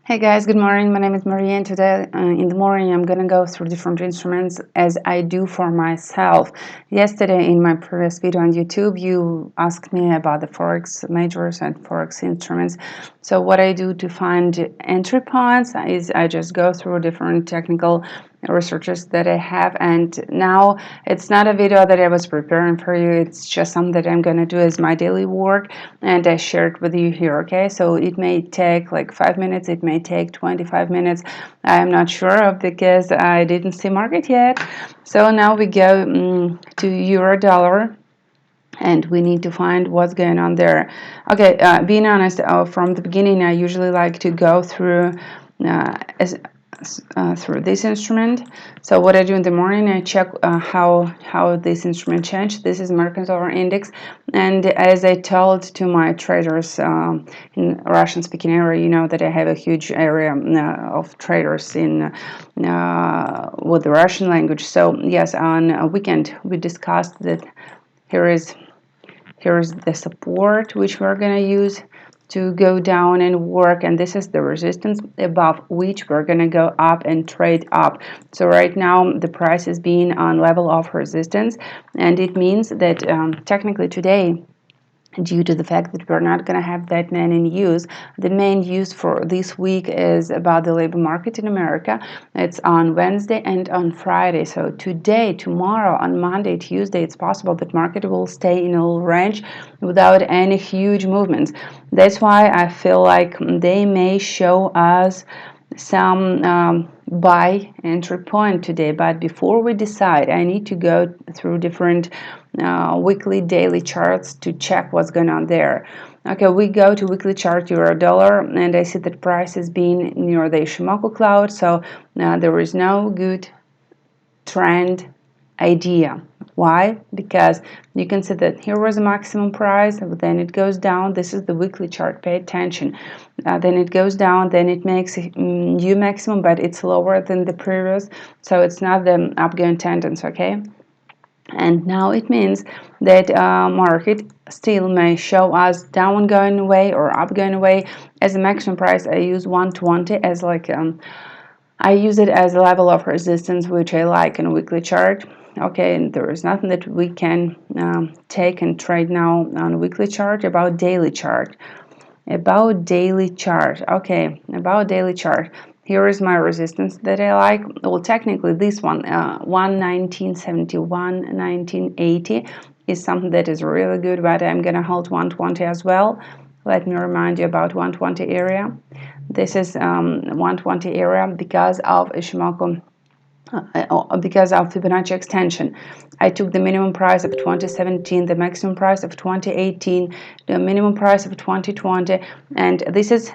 Hey guys, good morning. My name is Maria, and today in the morning I'm gonna go through different instruments as I do for myself. Yesterday in my previous video on YouTube, you asked me about the Forex majors and Forex instruments. So what I do to find entry points is I just go through different technical researches that I have, and now it's not a video that I was preparing for you. It's just something that I'm gonna do as my daily work, and I share it with you here. Okay, so it may take like 5 minutes, it may take 25 minutes. I'm not sure because I didn't see market yet. So now we go to euro dollar, and we need to find what's going on there. Okay, being honest, from the beginning I usually like to go through through this instrument. So what I do in the morning, I check how this instrument changed. This is American dollar index, and as I told to my traders in Russian speaking area, you know that I have a huge area of traders in with the Russian language. So yes, on a weekend we discussed that here's the support which we're going to use to go down and work, and this is the resistance above which we're going to go up and trade up. So right now the price is being on level of resistance, and it means that technically today, due to the fact that we're not going to have that many news, the main news for this week is about the labor market in America. It's on Wednesday and on Friday. So today, tomorrow, on Monday, Tuesday, it's possible that market will stay in a little range without any huge movements. That's why I feel like they may show us some buy entry point today. But before we decide, I need to go through different weekly, daily charts to check what's going on there. Okay, we go to weekly chart euro dollar, and I see that price is being near the Ishimoku cloud, so there is no good trend idea. Why? Because you can see that here was a maximum price, then it goes down. This is the weekly chart, pay attention. Then it goes down, then it makes a new maximum, but it's lower than the previous, so it's not the upgoing tendency. Okay, and now it means that market still may show us down going away or up going away. As a maximum price, I use 120 as like I use it as a level of resistance, which I like in a weekly chart. Okay, and there is nothing that we can take and trade now on a weekly chart. About daily chart. Okay, about daily chart. Here is my resistance that I like. Well, technically this one, 11971, 1980 is something that is really good, but I'm gonna hold 120 as well. Let me remind you about 120 area. This is 120 area because of Ishimoku, because of Fibonacci extension. I took the minimum price of 2017, the maximum price of 2018, the minimum price of 2020, and this is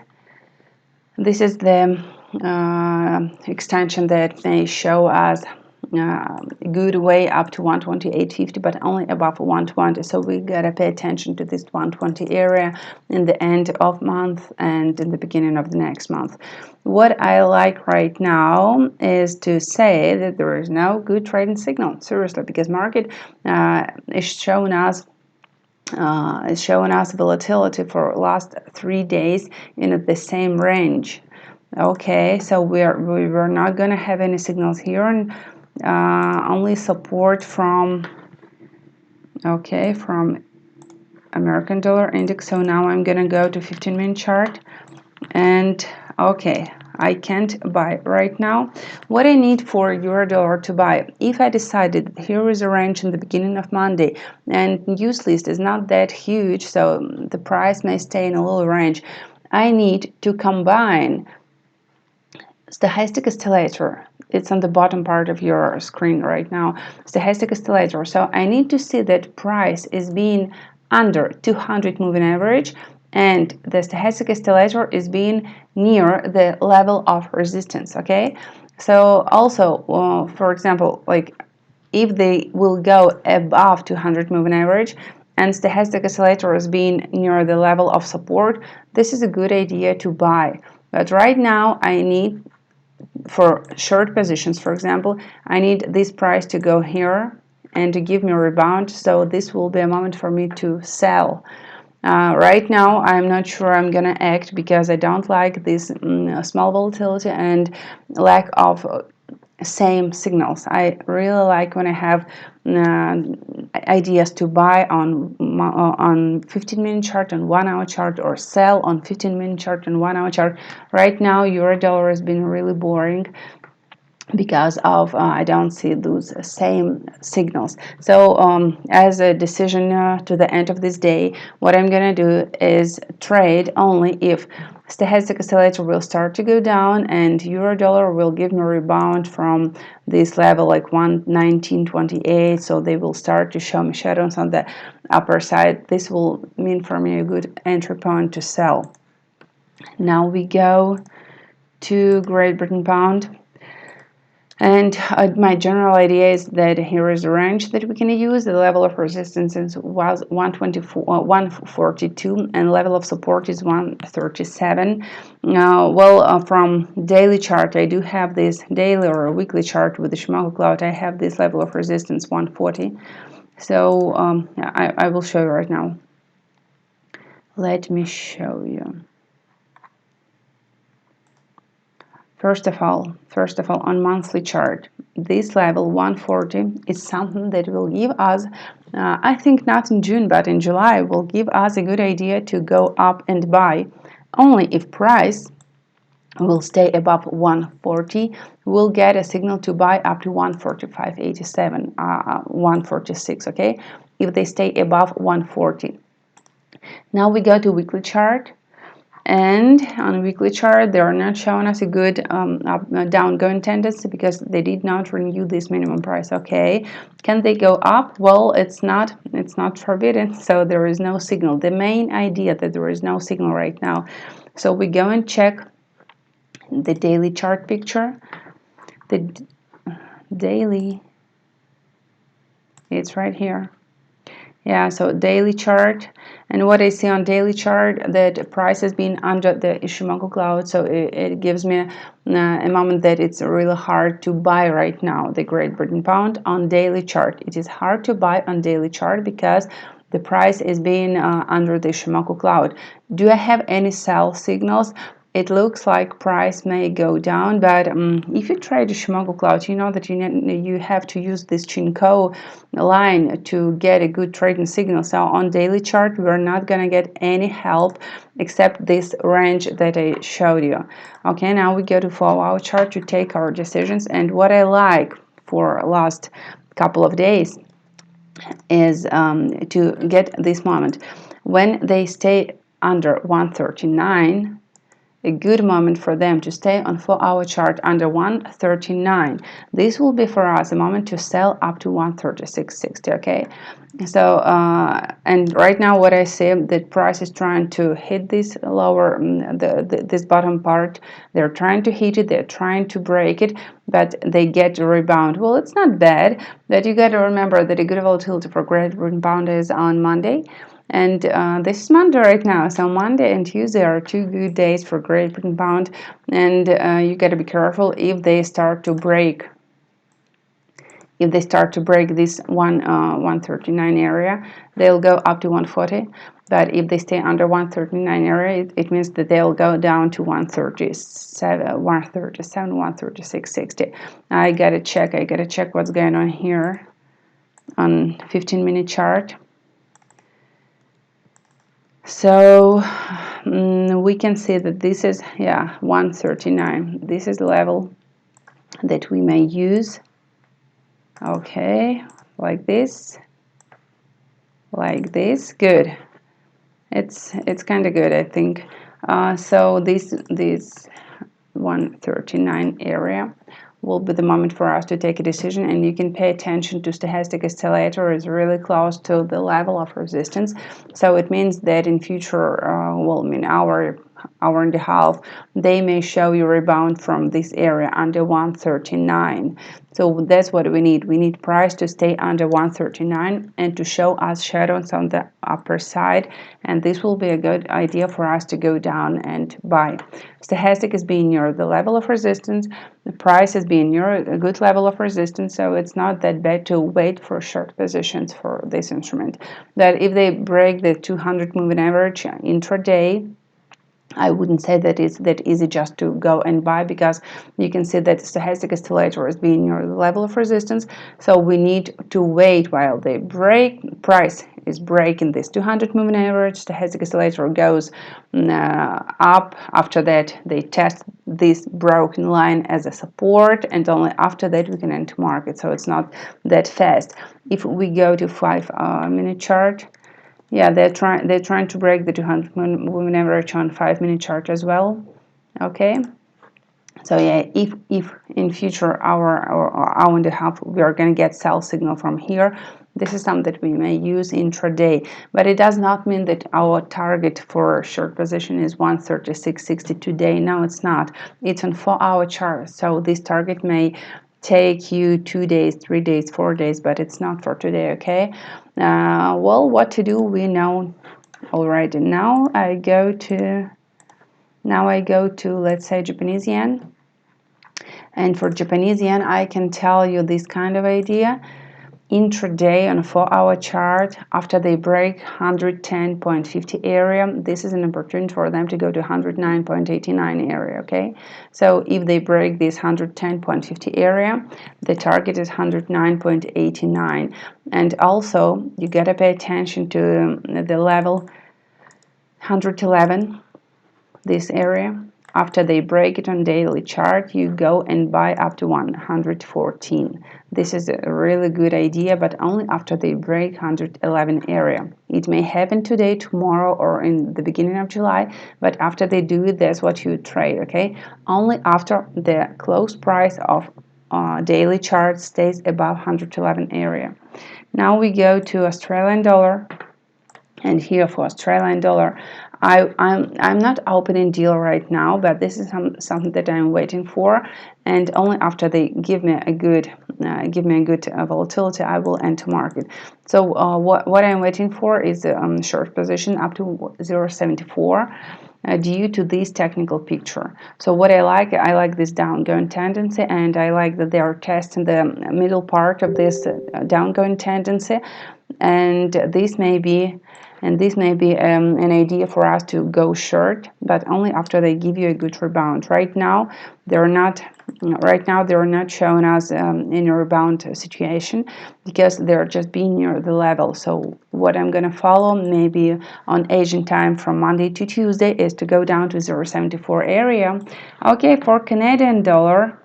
the extension that may show us a good way up to 128.50, but only above 120. So we gotta pay attention to this 120 area in the end of month and in the beginning of the next month. What I like right now is to say that there is no good trading signal, seriously, because market is showing us volatility for last 3 days in the same range. Okay, so we're not going to have any signals here, and only support from American dollar index. So now I'm going to go to 15-minute chart, and okay, I can't buy right now. What I need for euro dollar to buy, if I decided here is a range in the beginning of Monday and news list is not that huge, so the price may stay in a little range, I need to combine stochastic oscillator. It's on the bottom part of your screen right now, stochastic oscillator. So I need to see that price is being under 200 moving average, and the stochastic oscillator is being near the level of resistance. Okay, so also for example, like if they will go above 200 moving average and stochastic oscillator is being near the level of support, this is a good idea to buy. But right now I need, for short positions, for example, I need this price to go here and to give me a rebound, so this will be a moment for me to sell. Right now, I'm not sure I'm gonna act because I don't like this small volatility and lack of same signals. I really like when I have ideas to buy on 15-minute chart and 1 hour chart, or sell on 15-minute chart and 1 hour chart. Right now, euro dollar has been really boring because of I don't see those same signals. So as a decision to the end of this day, what I'm gonna do is trade only if stochastic oscillator will start to go down and euro dollar will give me a rebound from this level like 119.28, so they will start to show me shadows on the upper side. This will mean for me a good entry point to sell. Now we go to Great Britain pound. And my general idea is that here is a range that we can use. The level of resistance was 142, and level of support is 137. From daily chart, I do have this daily or a weekly chart with the Shimoku cloud. I have this level of resistance 140. So I will show you right now. Let me show you. First of all, on monthly chart, this level 140 is something that will give us, I think not in June, but in July, will give us a good idea to go up and buy. Only if price will stay above 140, we'll get a signal to buy up to 145.87, 146, okay? If they stay above 140. Now we go to weekly chart. And on a weekly chart, they are not showing us a good downgoing tendency because they did not renew this minimum price. Okay, can they go up? Well, it's not forbidden, so there is no signal. The main idea that there is no signal right now. So we go and check the daily chart picture. The daily, it's right here. Yeah, so daily chart, and what I see on daily chart, that price has been under the Ishimoku cloud, so it gives me a moment that it's really hard to buy right now the Great Britain pound on daily chart. It is hard to buy on daily chart because the price is being under the Ishimoku cloud. Do I have any sell signals? It looks like price may go down, but if you trade the Shimoku cloud, you know that you have to use this Chinko line to get a good trading signal. So on daily chart, we're not going to get any help except this range that I showed you. Okay, now we go to 4-hour chart to take our decisions. And what I like for last couple of days is to get this moment. When they stay under 139, a good moment for them to stay on 4-hour chart under 139. This will be for us a moment to sell up to 136.60. Okay, so and right now what I see, the price is trying to hit this lower this bottom part. They're trying to hit it, they're trying to break it, but they get a rebound. Well, it's not bad, but you got to remember that a good volatility for Great Rebound is on Monday. And this is Monday right now, so Monday and Tuesday are two good days for Great Britain pound, and you got to be careful if they start to break. If they start to break this 139 area, they'll go up to 140. But if they stay under 139 area, it means that they'll go down to 137, 136.60. I gotta check what's going on here on 15-minute chart. So we can see that this is 139. This is the level that we may use. Okay, like this, good. It's kind of good, I think. So this 139 area will be the moment for us to take a decision, and you can pay attention to stochastic oscillator is really close to the level of resistance. So it means that in future, our hour and a half, they may show you rebound from this area under 139. So that's what we need. We need price to stay under 139 and to show us shadows on the upper side, and this will be a good idea for us to go down and buy. Stochastic is being near the level of resistance, the price is being near a good level of resistance, so it's not that bad to wait for short positions for this instrument. But if they break the 200 moving average intraday, I wouldn't say that it's that easy just to go and buy, because you can see that the stochastic oscillator is being near the level of resistance. So we need to wait while they break. Price is breaking this 200 moving average. Stochastic oscillator goes up. After that, they test this broken line as a support, and only after that we can enter market. So it's not that fast. If we go to 5-minute chart, yeah, they're trying to break the 200 moving average on 5-minute chart as well. Okay, so yeah, if in future hour or hour and a half we are going to get sell signal from here, this is something that we may use intraday, but it does not mean that our target for short position is 136.60 today. No, it's not. It's on 4-hour chart, so this target may take you 2 days, 3 days, 4 days, but it's not for today. Okay, well, what to do we know already. Now I go to let's say Japanese yen, and for Japanese yen I can tell you this kind of idea. Intraday on a 4-hour chart, after they break 110.50 area, this is an opportunity for them to go to 109.89 area. Okay, so if they break this 110.50 area, the target is 109.89. And also you gotta pay attention to the level 111, this area. After they break it on daily chart, you go and buy up to 114. This is a really good idea, but only after they break 111 area. It may happen today, tomorrow, or in the beginning of July, but after they do it, that's what you trade. Okay, only after the close price of daily chart stays above 111 area. Now we go to Australian dollar. And here for Australian dollar, I'm not opening deal right now, but this is something that I'm waiting for, and only after they give me a good volatility, I will enter market. So what I'm waiting for is a short position up to 0.74. Due to this technical picture. So what I like this downgoing tendency, and I like that they are testing the middle part of this downgoing tendency, and this may be an idea for us to go short, but only after they give you a good rebound. Right now they're not showing us in a rebound situation, because they're just being near the level. So what I'm gonna follow, maybe on Asian time from Monday to Tuesday, is to go down to 0.74 area. Okay, for Canadian dollar,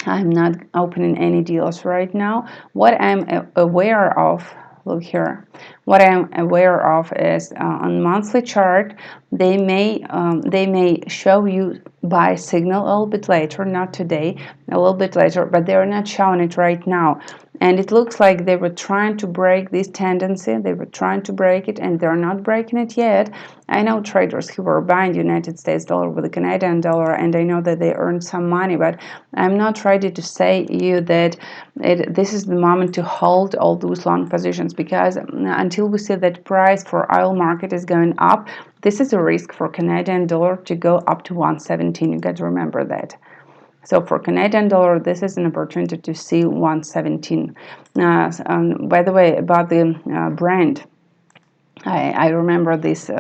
I'm not opening any deals right now. What I'm aware of, look here, what I'm aware of is on monthly chart, they may show you buy signal a little bit later, not today, a little bit later, but they're not showing it right now. And it looks like they were trying to break this tendency. They were trying to break it, and they're not breaking it yet. I know traders who were buying United States dollar with the Canadian dollar, and I know that they earned some money, but I'm not ready to say you that this is the moment to hold all those long positions, because until we see that price for oil market is going up, this is a risk for Canadian dollar to go up to 117. You got to remember that. So for Canadian dollar, this is an opportunity to see 117. By the way, about the Brent, I remember this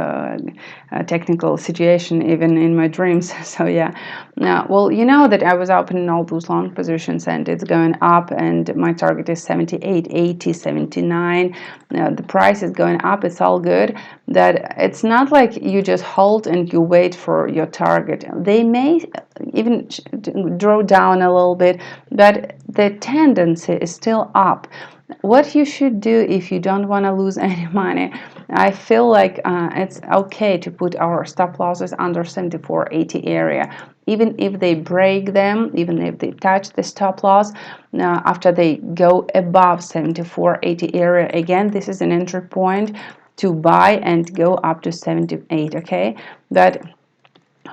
technical situation even in my dreams. So yeah, well, you know that I was opening all those long positions, and it's going up, and my target is 78, 80, 79. The price is going up. It's all good. That it's not like you just hold and you wait for your target. They may even draw down a little bit, but the tendency is still up. What you should do if you don't want to lose any money, I feel like it's okay to put our stop losses under 74.80 area. Even if they break them, even if they touch the stop loss, after they go above 74.80 area, again, this is an entry point to buy and go up to 78. Okay, but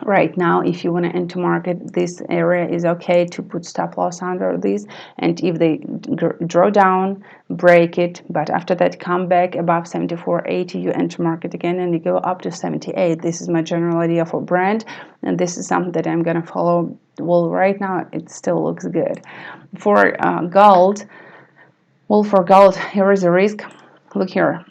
right now, if you want to enter market, this area is okay to put stop loss under this, and if they draw down, break it, but after that come back above 74.80, you enter market again and you go up to 78. This is my general idea for brand, and this is something that I'm gonna follow. Well, right now it still looks good. For gold, well, for gold, here is a risk. Look here.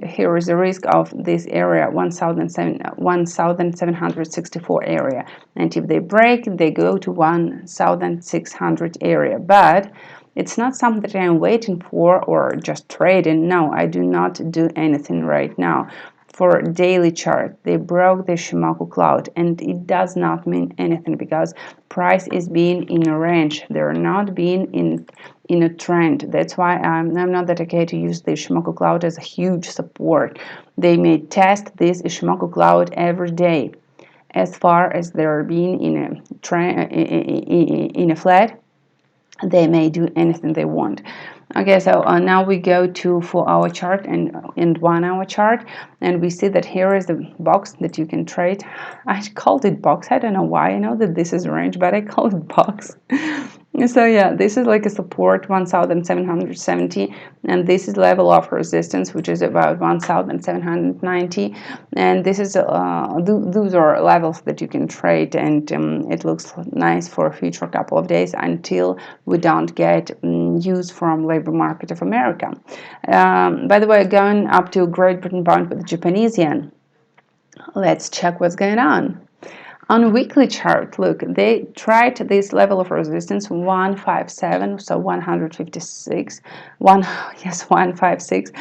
Here is the risk of this area, 1764 area, and if they break, they go to 1600 area. But it's not something that I'm waiting for or just trading. No, I do not do anything right now. For daily chart, they broke the Shimoku cloud, and it does not mean anything because price is being in a range. They're not being in a trend. That's why I'm not that okay to use the Shimoku cloud as a huge support. They may test this Shimoku cloud every day. As far as they're being in a trend, in a flat, they may do anything they want. Okay, so now we go to 4-hour chart and 1-hour chart, and we see that here is the box that you can trade. I called it box. I don't know why. I know that this is range, but I call it box. So yeah, this is like a support 1770, and this is level of resistance, which is about 1790, and this is those are levels that you can trade, and it looks nice for a future couple of days until we don't get news from labor market of America. By the way, going up to Great Britain bound with the Japanese yen, let's check what's going on. On a weekly chart, look, they tried this level of resistance 157, so 156, 156.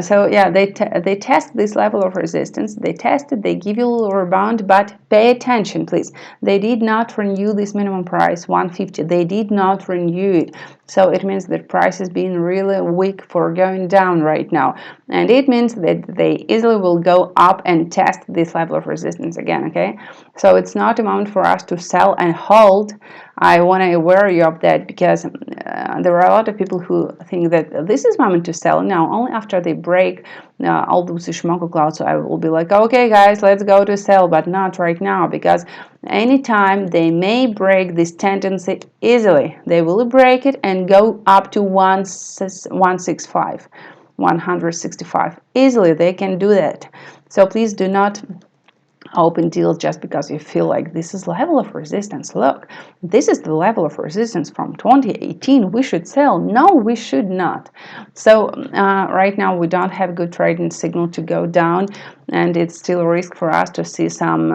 So yeah, they test this level of resistance. They tested, they give you a little rebound, but pay attention, please. They did not renew this minimum price 150. They did not renew it. So it means that price is being really weak for going down right now, and it means that they easily will go up and test this level of resistance again. Okay, so it's not a moment for us to sell and hold. I want to aware you of that because there are a lot of people who think that this is moment to sell. Now, only after they break all those Ishimoku clouds, so I will be like, okay, guys, let's go to sell, but not right now, because anytime they may break this tendency easily, they will break it and go up to 165, 165 easily. They can do that. So please do not open deals just because you feel like this is level of resistance. Look, this is the level of resistance from 2018. We should sell. No, we should not. So right now we don't have good trading signal to go down, and it's still a risk for us to see some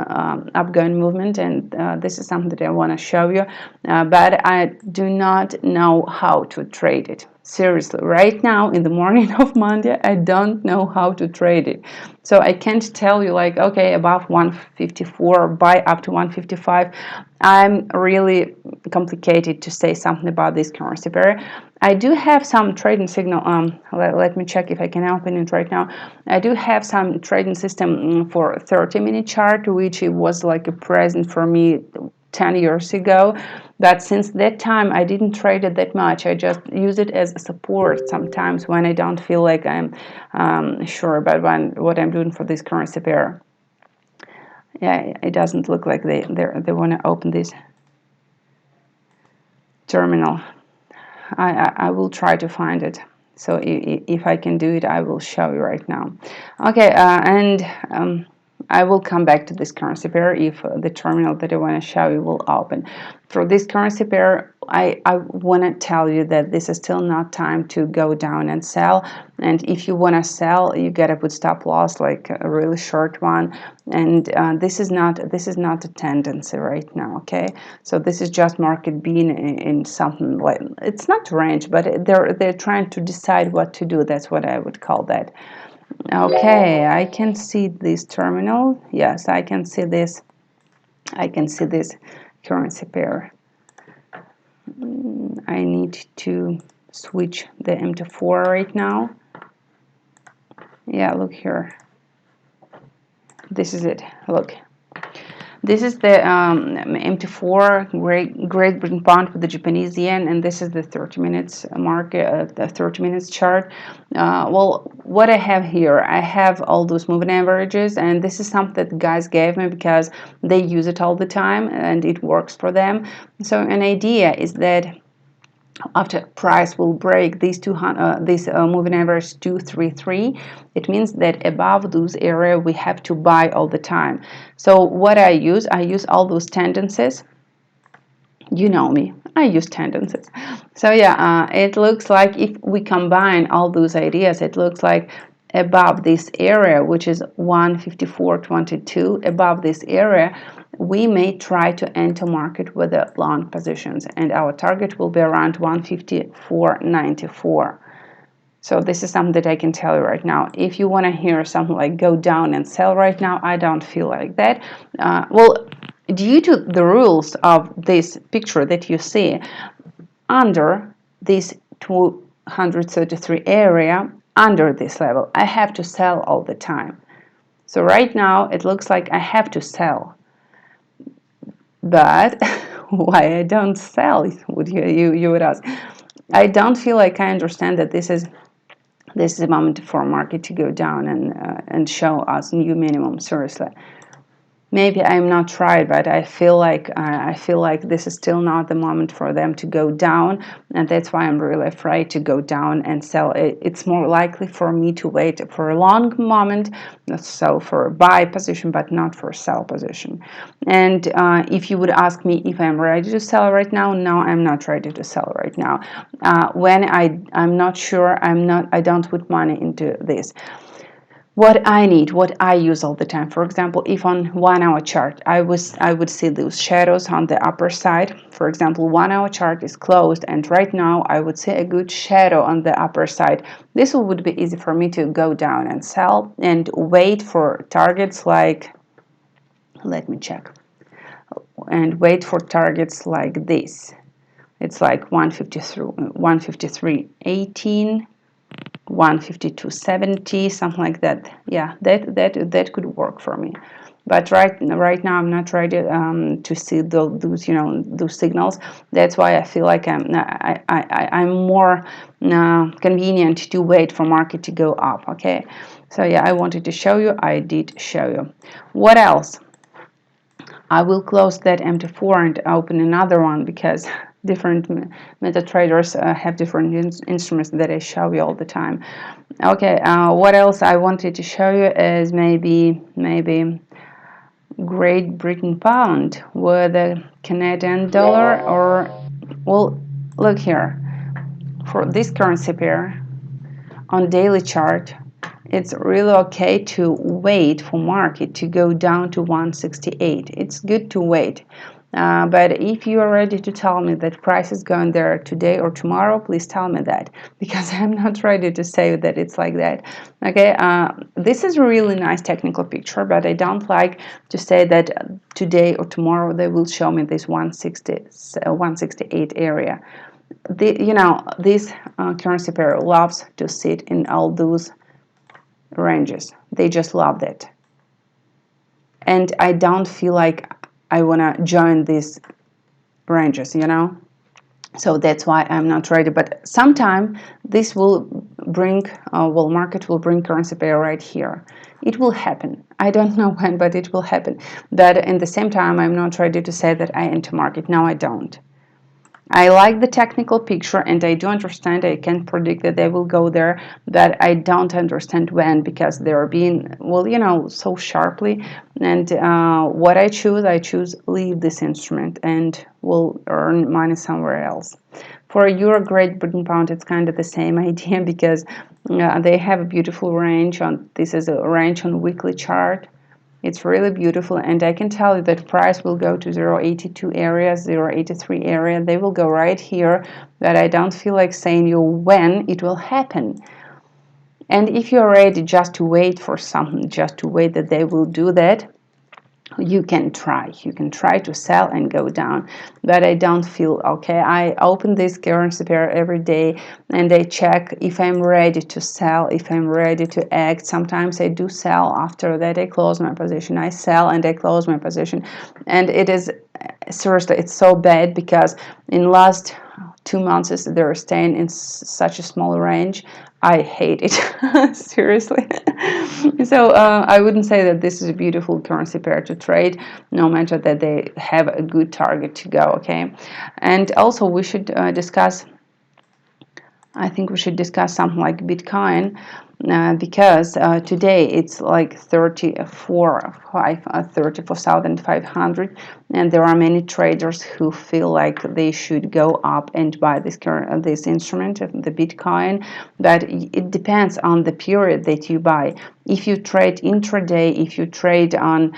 upgoing movement, and this is something that I want to show you, but I do not know how to trade it. Seriously, right now in the morning of Monday, I don't know how to trade it. So I can't tell you like, okay, above 154, buy up to 155. I'm really complicated to say something about this currency pair. I do have some trading signal. Let me check if I can open it right now. I do have some trading system for 30-minute chart, which it was like a present for me 10 years ago, but since that time I didn't trade it that much. I just use it as a support sometimes when I don't feel like I'm sure about what I'm doing for this currency pair. Yeah, it doesn't look like they want to open this terminal. I will try to find it. So if I can do it, I will show you right now. Okay, and I will come back to this currency pair if the terminal that I want to show you will open. For this currency pair, I want to tell you that this is still not time to go down and sell. And if you want to sell, you gotta put stop loss, like a really short one. And this is not a tendency right now. Okay, so this is just market being in something like, it's not range, but they're trying to decide what to do. That's what I would call that. Okay, I can see this terminal. Yes, I can see this. I can see this currency pair. I need to switch the MT4 right now. Yeah, look here. This is it. Look. This is the MT4 Great Britain pound with the Japanese yen, and this is the 30 minutes market, the 30 minutes chart. Well, what I have here, I have all those moving averages, and this is something that guys gave me because they use it all the time and it works for them. So an idea is that after price will break these moving average 233, it means that above those area we have to buy all the time. So what I use all those tendencies. You know me, I use tendencies. So yeah, it looks like if we combine all those ideas, it looks like above this area, which is 154.22, above this area we may try to enter market with the long positions, and our target will be around 154.94. So this is something that I can tell you right now. If you want to hear something like go down and sell right now, I don't feel like that. Well, due to the rules of this picture that you see, under this 233 area, under this level, I have to sell all the time. So right now it looks like I have to sell. But why I don't sell, would you would ask. I don't feel like I understand that this is a moment for market to go down and show us new minimum. Seriously, maybe I'm not right, but I feel like this is still not the moment for them to go down, and that's why I'm really afraid to go down and sell. It's more likely for me to wait for a long moment, so for a buy position, but not for a sell position. And if you would ask me if I'm ready to sell right now, no, I'm not ready to sell right now. When I'm not sure, I don't put money into this. What I need, what I use all the time. For example, if on 1 hour chart I would see those shadows on the upper side. For example, 1 hour chart is closed, and right now I would see a good shadow on the upper side. This would be easy for me to go down and sell and wait for targets like, let me check, and wait for targets like this. It's like 153.18, 152.70, something like that. Yeah, that could work for me. But right now I'm not ready to see those those signals. That's why I feel like I'm more convenient to wait for market to go up. Okay, so yeah, I wanted to show you. I did show you. What else? I will close that MT4 and open another one because different meta traders have different instruments that I show you all the time. Okay, what else I wanted to show you is maybe Great Britain pound with the Canadian dollar, or, well, look here, for this currency pair on daily chart, it's really okay to wait for market to go down to 168. It's good to wait. But if you are ready to tell me that price is going there today or tomorrow, please tell me that, because I'm not ready to say that it's like that. Okay, this is a really nice technical picture, but I don't like to say that today or tomorrow they will show me this 168 area. This currency pair loves to sit in all those ranges. They just love that. And I don't feel like I want to join these ranges, So that's why I'm not ready. But sometime this will bring, market will bring currency pair right here. It will happen. I don't know when, but it will happen. But in the same time, I'm not ready to say that I enter market. No, I don't. I like the technical picture, and I do understand, I can predict that they will go there, but I don't understand when, because they're being, so sharply. And what I choose leave this instrument and will earn money somewhere else. For Euro Great Britain pound, it's kind of the same idea, because they have a beautiful range this is a range on weekly chart. It's really beautiful, and I can tell you that price will go to 0.82 area, 0.83 area. They will go right here, but I don't feel like saying you when it will happen. And if you're ready just to wait for something, just to wait that they will do that, you can try to sell and go down, but I don't feel okay. I open this currency pair every day and I check if I'm ready to sell, if I'm ready to act. Sometimes I do sell, after that I close my position, I sell and I close my position. And it is seriously, it's so bad, because in last 2 months they're staying in such a small range. I hate it. Seriously. So I wouldn't say that this is a beautiful currency pair to trade, no matter that they have a good target to go. Okay, and also we should discuss, I think we should discuss something like Bitcoin, because today it's like 34,500, and there are many traders who feel like they should go up and buy this instrument, the Bitcoin, but it depends on the period that you buy. If you trade intraday, if you trade on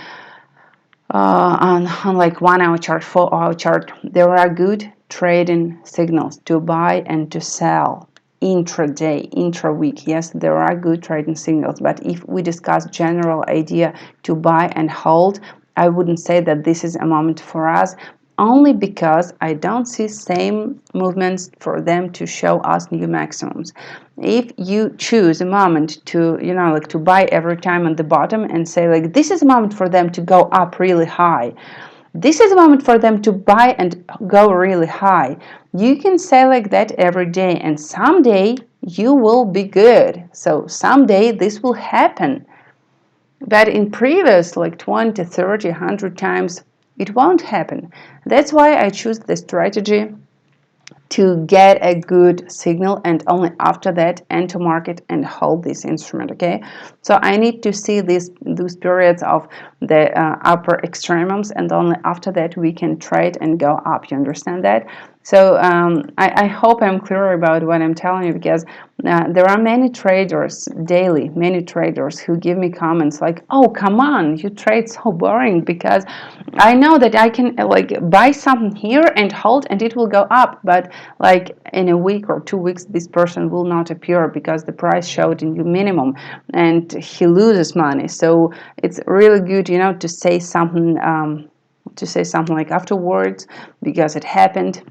like 1 hour chart, 4 hour chart, there are good trading signals to buy and to sell intraday, intra-week. Yes, there are good trading signals, but if we discuss general idea to buy and hold, I wouldn't say that this is a moment for us, only because I don't see same movements for them to show us new maximums. If you choose a moment to, like to buy every time on the bottom and say like this is a moment for them to go up really high, this is a moment for them to buy and go really high, you can say like that every day, and someday you will be good. So someday this will happen. But in previous like 20, 30, 100 times, it won't happen. That's why I choose the strategy to get a good signal, and only after that enter market and hold this instrument. Okay, so I need to see those periods of the upper extremums, and only after that we can trade and go up. You understand that? So I hope I'm clear about what I'm telling you, because there are many traders daily, many traders who give me comments like, oh, come on, you trade so boring, because I know that I can like buy something here and hold and it will go up, but like in a week or 2 weeks this person will not appear because the price showed a new minimum and he loses money. So it's really good, to say something like afterwards, because it happened,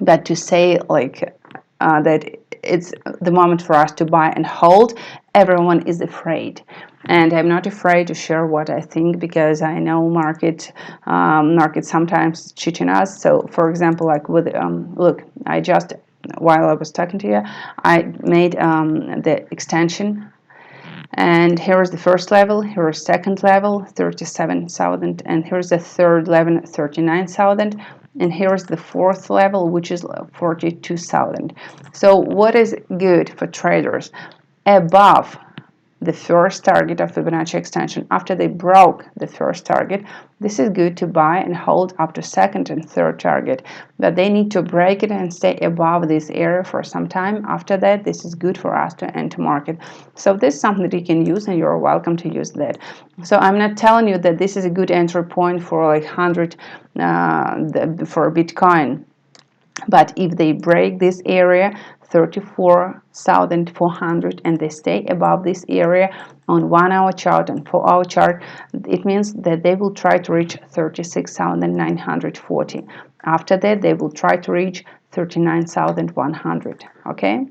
but to say like that it's the moment for us to buy and hold, everyone is afraid. And I'm not afraid to share what I think, because I know market sometimes cheating us. So for example, like with look, I just, while I was talking to you, I made the extension, and here is the first level, here is second level, 37,000, and here's the third level, 39,000, and here is the fourth level, which is 42,000. So what is good for traders? Above the first target of Fibonacci extension, after they broke the first target, this is good to buy and hold up to second and third target, but they need to break it and stay above this area for some time. After that, this is good for us to enter market. So this is something that you can use, and you're welcome to use that. So I'm not telling you that this is a good entry point for like 100 for Bitcoin, but if they break this area 34,400 and they stay above this area on 1 hour chart and 4 hour chart, it means that they will try to reach 36,940. After that, they will try to reach 39,100. Okay,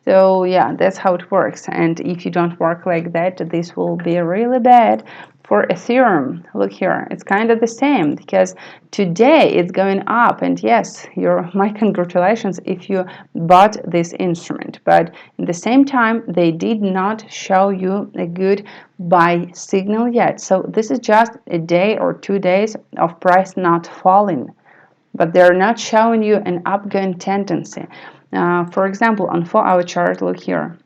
so yeah, that's how it works. And if you don't work like that, this will be really bad for Ethereum. Look here, it's kind of the same, because today it's going up, and yes, my congratulations if you bought this instrument, but at the same time they did not show you a good buy signal yet. So this is just a day or 2 days of price not falling, but they're not showing you an upgoing tendency. For example, on 4 hour chart, look here,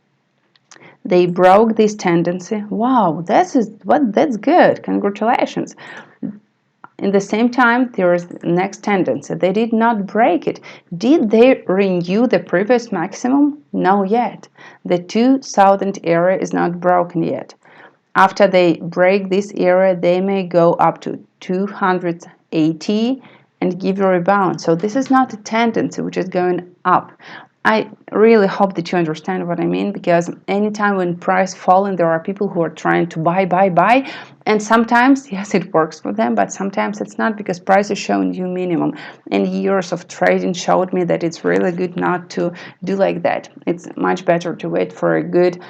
they broke this tendency. Wow, that's good. Congratulations. In the same time, there is next tendency. They did not break it. Did they renew the previous maximum? No, yet. The 2000 area is not broken yet. After they break this area, they may go up to 280 and give you a rebound. So this is not a tendency which is going up. I really hope that you understand what I mean, because anytime when price falling, there are people who are trying to buy, And sometimes, yes, it works for them, but sometimes it's not, because price is showing you minimum. And years of trading showed me that it's really good not to do like that. It's much better to wait for a good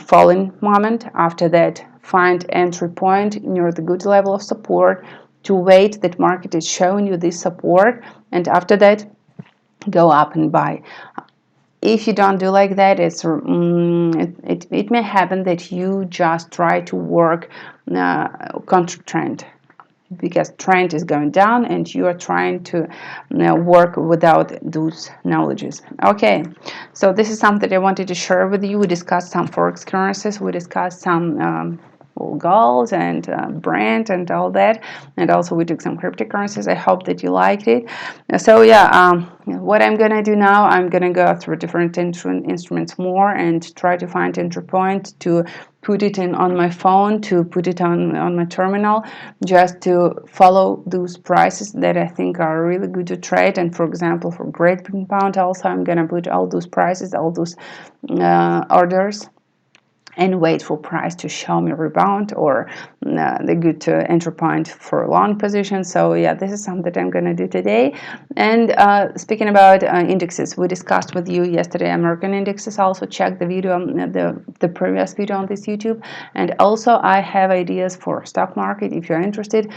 falling moment. After that, find entry point near the good level of support, to wait that market is showing you this support, and after that, go up and buy. If you don't do like that, it may happen that you just try to work contra trend, because trend is going down and you are trying to work without those knowledges. Okay, so this is something I wanted to share with you. We discussed some forex currencies, we discussed some goals and brand and all that, and also we took some cryptocurrencies. I hope that you liked it. So yeah, what I'm gonna do now, I'm gonna go through different instruments more and try to find entry point to put it in on my phone, to put it on my terminal, just to follow those prices that I think are really good to trade. And for example, for Great Britain pound also, I'm gonna put all those prices, all those orders, and wait for price to show me rebound or the good entry point for a long position. So yeah, this is something that I'm going to do today. And speaking about indexes, we discussed with you yesterday American indexes. Also check the video, the previous video on this YouTube. And also I have ideas for stock market. If you're interested,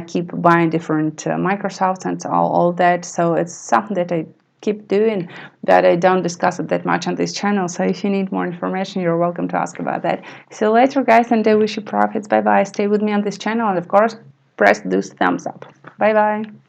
keep buying different Microsofts and all that. So it's something that I keep doing, that I don't discuss it that much on this channel. So if you need more information, you're welcome to ask about that. See you later, guys, and I wish you profits. Bye bye. Stay with me on this channel, and of course, press those thumbs up. Bye bye.